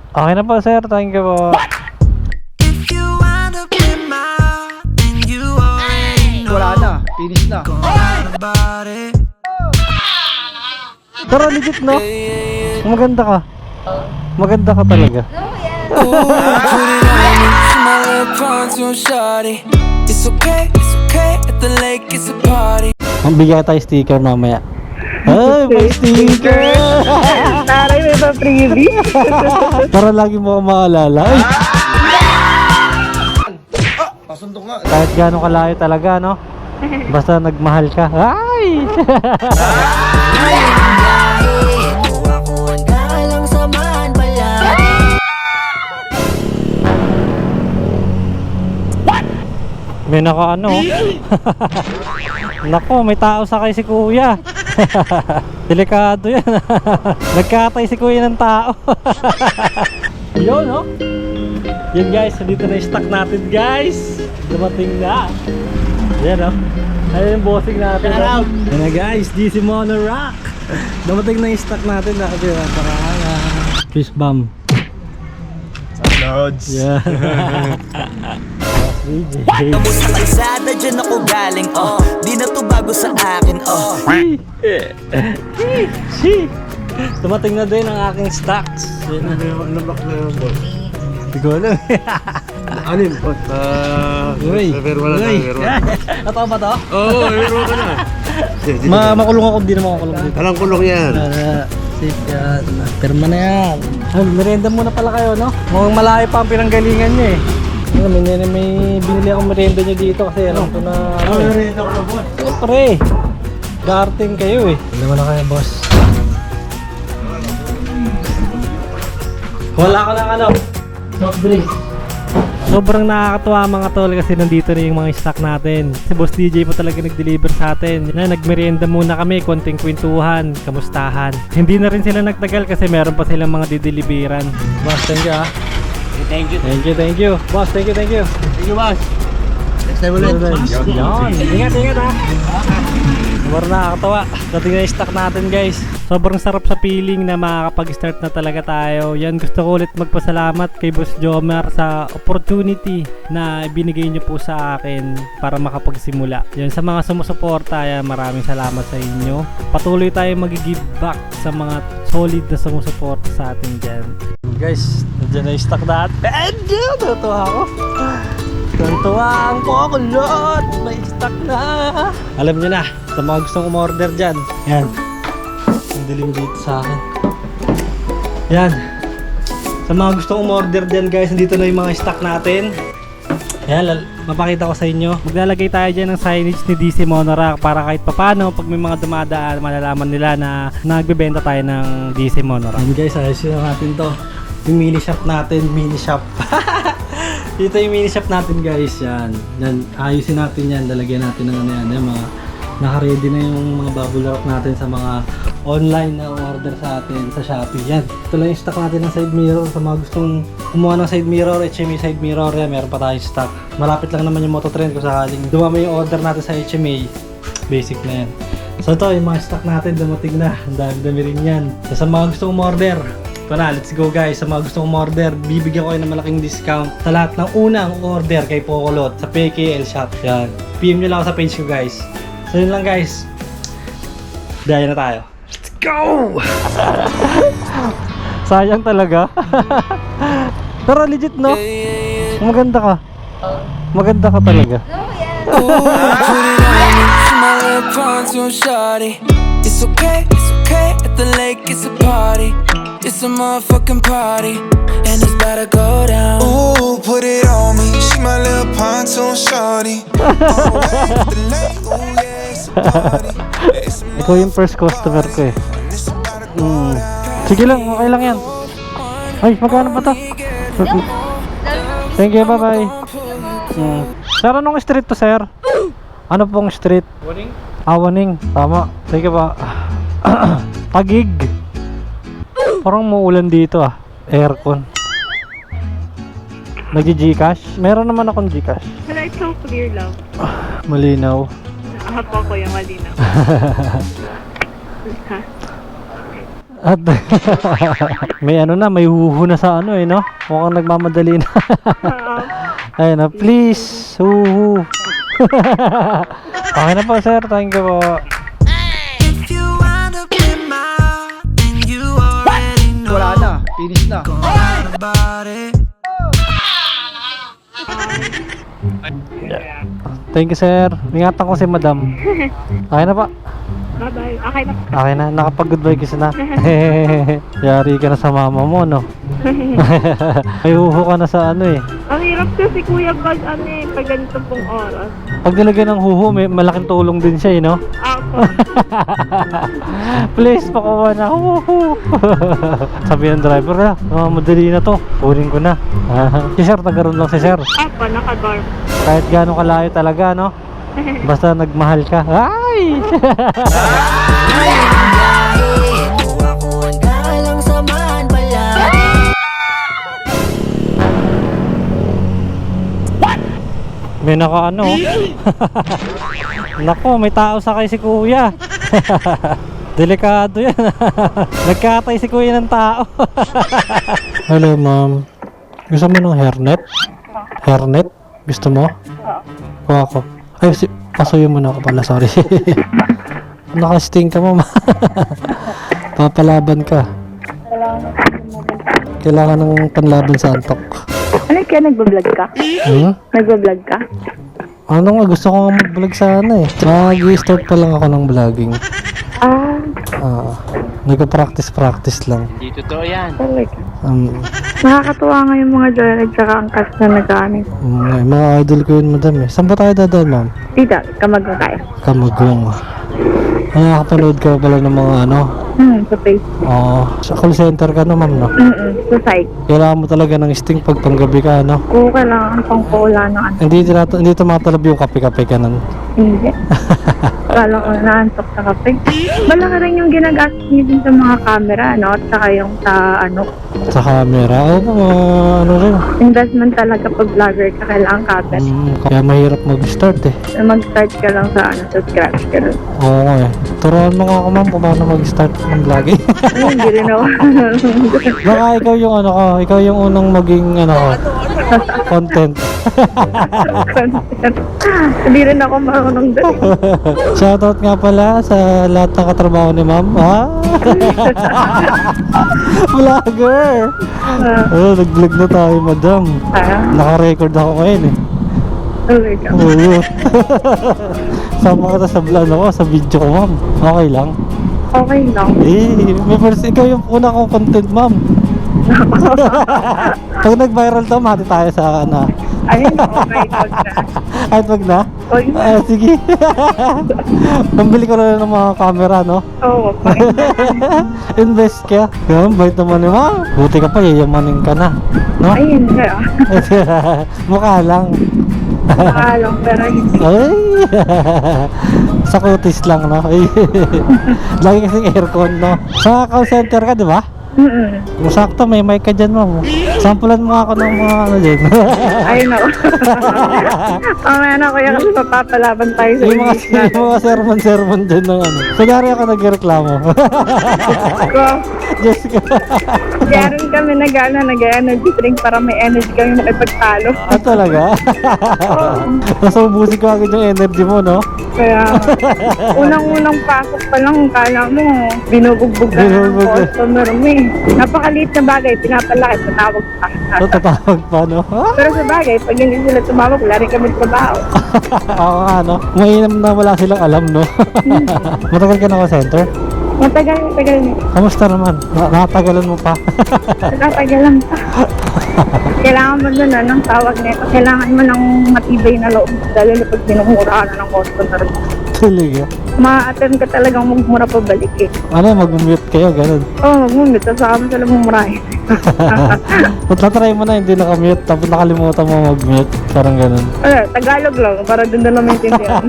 Okay na po, sir. Thank you po. Wala na, finish na. Pero legit, no? Maganda ka. Maganda ka talaga. Magbigay tayo sticker mamaya. Ay, may sticker! Taray, may pa freebie. Para lagi mo ako maalala. Ay, Pasundok nga. kahit gano'ng kalayo talaga, no? Basta nagmahal ka. Ay! May naka ano? Nako, may tao sakay si kuya. Delikado yan. Nagkatay si kuya ng tao. Yun, no? Yun guys, dito na yung stock natin guys. Dumating na. Yan, no? Ayun yung bossing natin. Yan na guys, DC Mono Rock. Dumating na yung stock natin. Fish bomb. Loads. Yeah. Kamusta kalsada, dyan ako galing, di na to bago sa akin, Dumating na din ang aking stocks. Nabak na yung boss. Hindi ko alam. Anim? Uy. Pero wala na, pero wala. Ito ba to? Oo, pero wala na. Makulong ako, hindi naman makulong dito. Alang kulong yan. Safe yan. Perma na yan. Ay, merienda muna pala kayo, no? Mukhang malayo pa ang pinanggalingan niya eh. May binili akong merienda niya dito kasi alam ko na Merienda ko na, boss. Siyempre, garting kayo eh. Alam mo na kayo, boss. Wala ko ng ano, soft drink. Sobrang nakakatuwa mga tol kasi nandito na yung mga stock natin. Si Boss DJ po talaga nag-deliver sa atin. Nagmerienda muna kami, konting kwentuhan, kamustahan. Hindi na rin sila nagtagal kasi meron pa silang mga dideliveran. Boss, thank you ah. Thank you. Thank you. Boss, thank you. Thank you, boss. Next time ulit. Yan. Ingat ha. Sobrang nakakatawa. Dating na yung stock natin guys. Sobrang sarap sa feeling na makakapag-start na talaga tayo. Yan, gusto ko ulit magpasalamat kay Boss Jomar sa opportunity na ibinigay niyo po sa akin para makapagsimula. Yan, sa mga sumusuporta, yan, maraming salamat sa inyo. Patuloy tayong mag-give back sa mga solid na sumusuporta sa atin dyan. Guys, nandiyan na yung stock natin. Natutuwa ako. Tuntua ang kukulot. May stock na. Alam nyo na, sa mga gustong umorder dyan. Yan. Ang dilim dito sa akin. Yan. Sa mga gustong umorder dyan guys, nandito na yung mga stock natin. Yan, mapakita ko sa inyo. Maglalagay tayo dyan ng signage ni DC Mono Rock para kahit papano, pag may mga dumadaan, malalaman nila na nagbebenta tayo ng DC Mono Rock. Yan guys, ayos yun natin to. Yung mini shop natin, mini shop. Dito yung mini shop natin guys, yan. Yan, ayusin natin yan, lalagyan natin ng ano yan, yung mga naka-ready na yung mga bubble wrap natin sa mga online na order sa atin sa Shopee. Yan, ito lang yung stock natin ng side mirror. Sa mga gustong kumuha ng side mirror, HMA side mirror, yan, meron pa tayong stock. Malapit lang naman yung Mototrend kung sakaling dumami yung order natin sa HMA. Basic na yan. So ito, yung mga stock natin dumating na. Ang dami-dami rin yan. So, sa mga gustong umorder, ito na, let's go guys. Sa mga gustong umorder, bibigyan ko kayo ng malaking discount sa lahat ng unang order kay Pocolot sa PKL Shop. Yan. PM nyo lang ako sa page ko guys. So yun lang guys. Daya na tayo. Let's go! Sayang talaga. Pero legit no? Maganda ka. Maganda ka talaga. It's okay, at the lake it's a party. It's a motherfucking party, and it's about to go down. Ooh, put it on me. She my little pontoon shorty. The lake, ooh yeah, it's a party. It's a Ikaw yung first customer ko eh. Sige lang, okay lang yan. Ay, magkano ba to? Thank you, bye bye. Sir, anong street to sir? Ano pong street? Waning? Waning, tama. Sige ba? Tagig. Parang muulan dito ah. Aircon. Nag-Gcash? Meron naman akong Gcash. Wala, it's so clear, love. Malinaw. Ako po, kuya, malinaw. Ha? At may ano na, may huhu na sa ano no? Mukhang nagmamadali na. Ayun na, please, huhu. Okay na po sir, thank you po. If you wind up in my heart, then you already know. Wala na, finish na. Go on about it. Thank you sir, ingatan ko si madam. Okay na pa. Bye-bye. Okay na. Okay na, nakapag-goodbye kiss na. Yari ka na sa mama mo, no? May huho ka na sa ano eh. Ang hirap kasi kuya pag pag ganito pong oras. Pag nilagyan ng huho, may malaking tulong din siya eh, no? Ako. Please, pakuha na. Huho. Sabi ng driver na, madali na to. Kunin ko na. Si sir, tagaroon lang si sir. Ako, naka-dorm. Kahit gano'ng kalayo talaga, no? Basta nagmahal ka. Ay! May naka ano. Nako, may tao sakay si kuya. Delikado yan. Nagkatay si kuya ng tao. Hello ma'am. Gusto mo ng hairnet? Hairnet? Gusto mo? Oo. Ako. Ay, pasuyo mo na ako pala, sorry. Nakasting ka mo, papalaban ka. Kailangan ng panlaban sa antok. Ano kaya nagbablog ka? Hmm? Nagbablog ka? Ano nga, gusto ko nga mag-vlog sana eh. Mag-start pa lang ako ng vlogging. Nagpa-practice lang. Di totoo yan. Talaga. Nakakatuwa nga yung mga dyan at saka ang cast na nag-aanit. Mga idol ko yun, madam eh. Saan ba tayo dadaan, ma'am? Tita, kamagong tayo. Kamagong. Nakakapanood ka pala ng mga ano? Sa face. Oo. Sa call center ka na, ma'am, no? Sa site. Kailangan mo talaga ng sting pag panggabi ka, no? Oo, kailangan pang pula ng ano. Hindi tumatalab yung kape-kape ka nun. Hindi. Kala ko naantok sa kape. Malaki rin yung ginagastos niyo din sa mga camera, no? At saka yung sa ano. Sa camera, ano rin. Investment talaga pag vlogger ka, kailangan kape. Kaya mahirap mag-start eh. Mag-start ka lang sa ano, subscribe ka rin. Oo nga eh. Turuan mo nga ako, ma'am, kung paano mag-start ng vlogging. Hindi rin ako. Baka ikaw yung ano ko, ikaw yung unang maging ano ko, content. Hindi rin ako marunong doon. Shoutout nga pala sa lahat ng katrabaho ni ma'am. Vlogger! Nag-vlog na tayo, madam. Naka-record ako ngayon eh. Talaga. Oo. Sama kita sa vlog ako, sa video ko, ma'am. Okay lang. Okay lang. Ikaw yung una kong content, ma'am. Pag nag-viral to, mati tayo sa ano. Ayun, okay, wag na. Ay, wag na? Sige. Pambili ko na ng mga camera, no? Oo, Invest ka. Yan, bait naman ni ma'am. Buti ka pa, yayamanin ka na. No? ayun siya. Mukha lang. Nakalang, pero hindi. Ay! Sa kutis lang, no? Ay. Lagi kasing aircon, no? Sa call center ka, di ba? Kung sakto, may mic ka dyan, ma'am. Sampulan mo ako ng mga ano dyan. Ayun ako. Mamaya na kuya kasi papapalaban tayo sa Yung English natin. mga sermon dyan ng ano. Kunyari ako nagreklamo. Diyos ko. Kaya rin kami nag-energy drink para may energy kami makipagtalo. Talaga? Nasa ubusin ko agad yung energy mo, no? Kaya unang-unang pasok pa lang, kala mo, binubugbog ka ng customer mo eh. Napakaliit na bagay, pinapalaki, patawag pa. Tatawag pa, no? Pero sa bagay, pag hindi sila tumawag, wala rin kami trabaho. Oo nga, no? Mainam na wala silang alam, no? Matagal ka na center? Matagal. Kamusta naman? Nakatagalan mo pa? Natagalan pa. Kailangan mo dun ng tawag nito. Kailangan mo ng matibay na loob. Lalo na pag sinumura ka na ng customer mo. Talaga? Ma-attend ka talagang magmura pabalik eh. Ano, mag-mute kayo, ganun. Oo, mag-mute. Sasama sila mumurahin. Tatry mo na, hindi nakamute, tapos nakalimutan mo mag-mute. Parang ganun. Tagalog lang, para dun na maintindihan.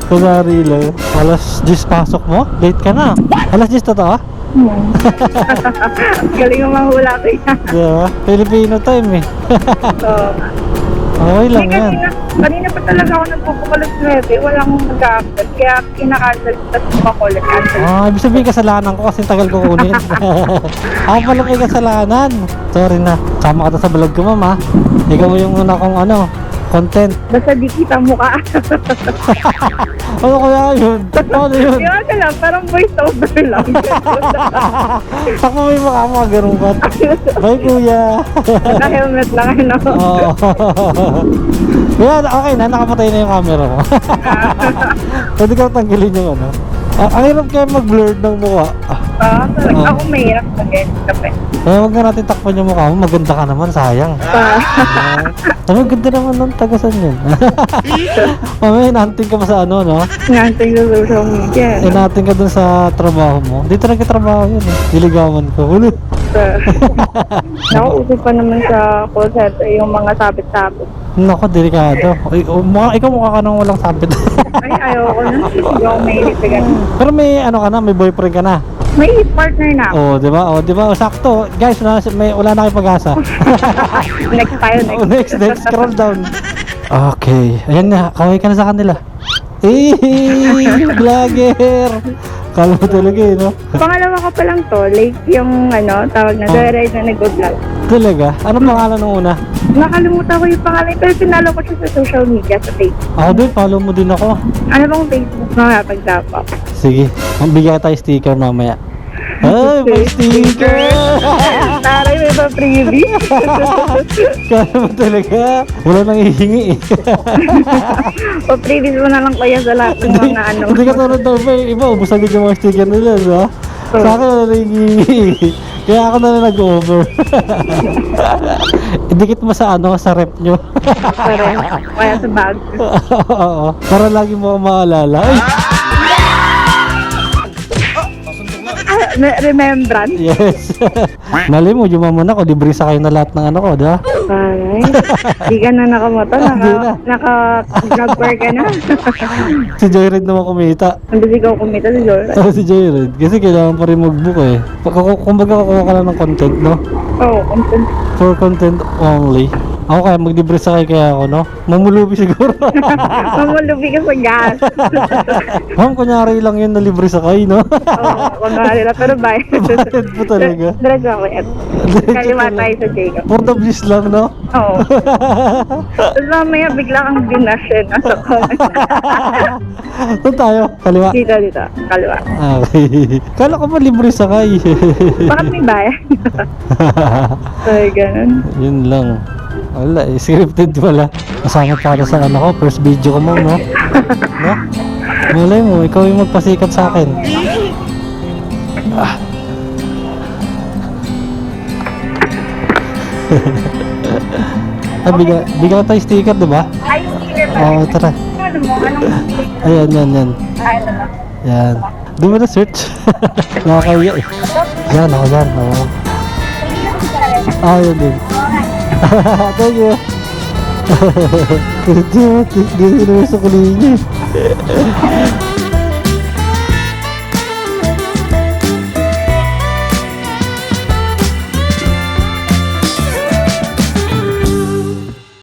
Kunwari lang. Alas 10 pasok mo? Late ka na. Alas 10 totoo? Galing mo manghula ko yan. Diba? Filipino time eh. So, Okay lang yan. Kanina pa talaga ako nagpupukulit 9. Walang mag-a-accept. Kaya kinakancel. Tapos pumakulit. Cancel. Ibig sabihin kasalanan ko kasi tagal ko kunin. Ako pala may kasalanan. Sorry na. Sama ka na sa vlog ko, ma'am, ha? Ikaw yung una kong content. Basta di kita mukha. Ano kaya yun? Ano yun? Di ba sila? Parang voice over lang. Ako may mukha mo, ganun ka. Bye, kuya. Naka-helmet lang, ano? Oo. Kuya, okay na. Nakapatay na yung camera ko. Pwede ka tanggalin yung ang hirap kaya mag-blurred ng mukha. Ako mahirap mag-edit. Huwag nga natin takpan yung mukha mo. Maganda ka naman, sayang. Ang ganda naman ng tagasan yun. Mamaya, inaanting ka pa sa no? Nanting sa social media. Inaanting ka dun sa trabaho mo. Dito nagkatrabaho yun, Diligawan ko. Ulit. Nakuusap pa naman sa call center yung mga sabit-sabit. Nako, delikado. Ikaw mukha ka nang walang sabit. Ay, ayoko na. Hindi ako mahilig sa ganun. Pero may ka na, may boyfriend ka na. May partner na ako. Oh, di ba? Sakto. Guys, wala na kayong pag-asa. Next tayo, next. Next, scroll down. Okay. Ayan na, kaway ka na sa kanila. Vlogger! Kala mo talaga no? Pangalawa ko pa lang to, late yung tawag na, direct na nag-vlog. Talaga? Ano pangalan ng una? Nakalimutan ko yung pangalan, pero pinalo ko siya sa social media, sa Facebook. Ako din, follow mo din ako. Ano bang Facebook na pag-tap-up? Sige, magbigay tayo sticker mamaya. Ay, may sticker! Taray, may pa freebie. Kala mo talaga? Wala nang hihingi O freebies mo na lang kaya sa lahat ng mga Hindi ka tulad daw ba, iba, ubus agad yung mga sticker nila, di ba? Sa akin wala nang hihingi. Kaya ako na nag-over. Idikit mo sa sa rep nyo. Kaya sa bag. Oo, para lagi mo ako maalala. Ay! Remembrance? Yes. Mali mo, yumaman ako, libre sa kayo na lahat ng ko, di ba? Aray, di ka na nakamoto, naka-vlogger ka na. Si Joyride naman kumita. Hindi ikaw kumita si Joyride. Si Joyride, kasi kailangan pa rin mag-book Kumbaga kukuha ka lang ng content, no? Oo, content. For content only. Ako kaya maglibre sa kaya ako, no? Mamulubi siguro. Mamulubi ka sa gas. Ma'am, kunyari lang yun na libre sa kayo, no? Oo, kunwari lang, pero bye. Bayad po talaga. Diretso ako yan. Kaliwa tayo sa Jacob. For the bliss lang, no? Oo. Tapos mamaya bigla kang binash nasa comment. Doon tayo, kaliwa. Dito, kaliwa. Okay. Kala ko pa libre sa kayo. Bakit may bayan? Ay, ganun. Yun lang. Wala, scripted wala. Kasama para sa ko, first video ko mo, no? No? Malay mo, ikaw yung magpasikat sa akin. Bigyan tayo sticker, di ba? Ay, sticker ba? Oo, tara. Ano mo? Anong Ayan. Ay, ano na? Yan. Doon mo na search. Nakakaya eh. Yan, ako yan. Yun din. Thank you. Hindi naman sa kulinya.